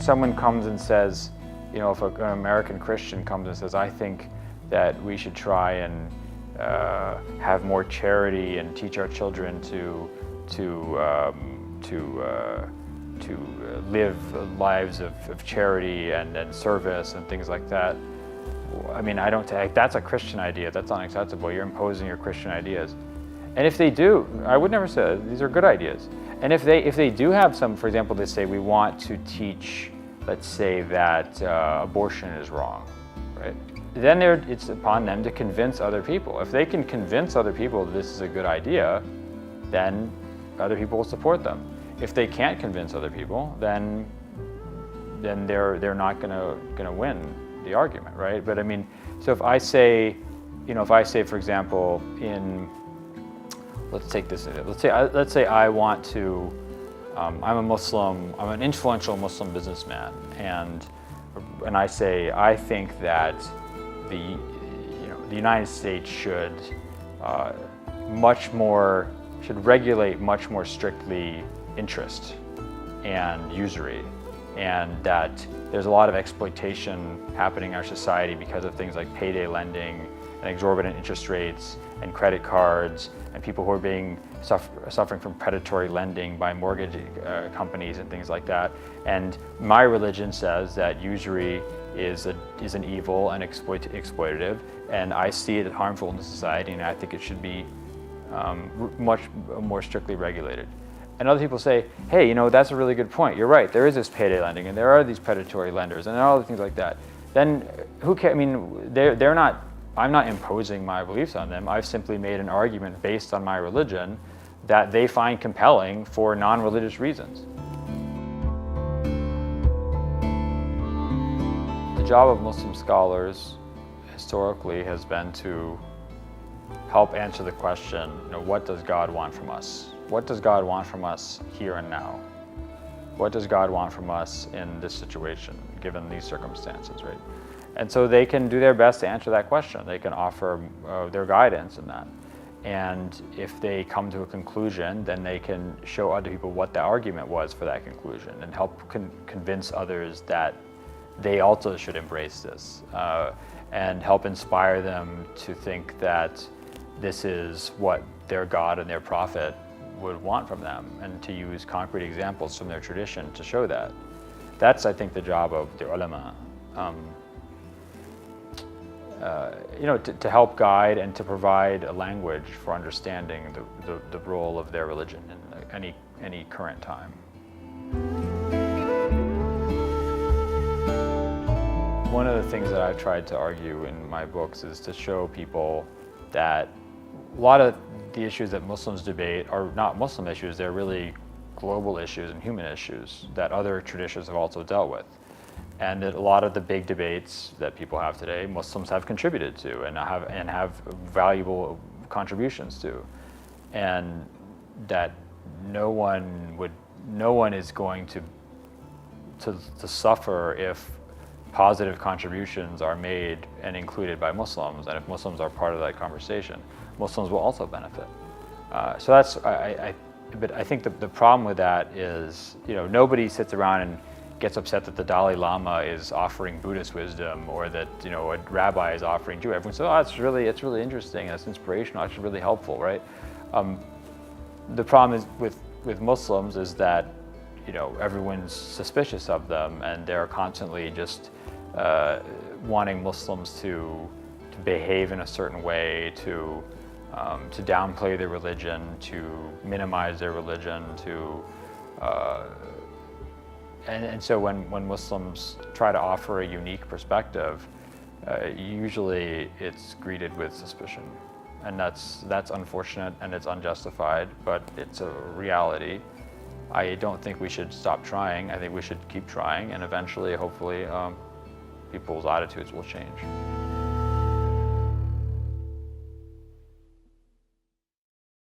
someone comes and says, you know, if an American Christian comes and says, I think that we should try and have more charity and teach our children to live lives of charity and service and things like that. I mean, I don't take that's a Christian idea. That's unacceptable. You're imposing your Christian ideas. And if they do, I would never say that. These are good ideas. And if they do have some, for example, they say we want to teach, let's say that abortion is wrong, right? Then it's upon them to convince other people. If they can convince other people that this is a good idea, then other people will support them. If they can't convince other people, then they're not gonna win the argument, right? But I mean, so if I say, for example, let's take this. Let's say I want to. I'm a Muslim. I'm an influential Muslim businessman, and I say I think that the United States should regulate much more strictly interest and usury, and that there's a lot of exploitation happening in our society because of things like payday lending and exorbitant interest rates and credit cards and people who are suffering from predatory lending by mortgage companies and things like that. And my religion says that usury is an evil and exploitative, and I see it as harmful in the society, and I think it should be much more strictly regulated. And other people say, hey, that's a really good point. You're right. There is this payday lending, and there are these predatory lenders, and there are other things like that. Then who cares? I mean, they're not. I'm not imposing my beliefs on them. I've simply made an argument based on my religion that they find compelling for non-religious reasons. The job of Muslim scholars historically has been to help answer the question, what does God want from us? What does God want from us here and now? What does God want from us in this situation, given these circumstances, right? And so they can do their best to answer that question. They can offer their guidance in that. And if they come to a conclusion, then they can show other people what the argument was for that conclusion and help convince others that they also should embrace this and help inspire them to think that this is what their God and their prophet would want from them, and to use concrete examples from their tradition to show that. That's, I think, the job of the ulama. To help guide and to provide a language for understanding the role of their religion in any current time. One of the things that I've tried to argue in my books is to show people that a lot of the issues that Muslims debate are not Muslim issues, they're really global issues and human issues that other traditions have also dealt with. And that a lot of the big debates that people have today, Muslims have contributed to and have valuable contributions to, and that no one is going to suffer if positive contributions are made and included by Muslims, and if Muslims are part of that conversation, Muslims will also benefit. So that's but I think the problem with that is nobody sits around and gets upset that the Dalai Lama is offering Buddhist wisdom, or that a rabbi is offering Jew. Everyone says, "Oh, it's really interesting. That's inspirational. That's really helpful, right?" The problem is with Muslims is that everyone's suspicious of them, and they're constantly just wanting Muslims to behave in a certain way, to downplay their religion, to minimize their religion, and so when Muslims try to offer a unique perspective, usually it's greeted with suspicion, and that's unfortunate and it's unjustified, but it's a reality. I don't think we should stop trying. I think we should keep trying, and eventually, hopefully, people's attitudes will change.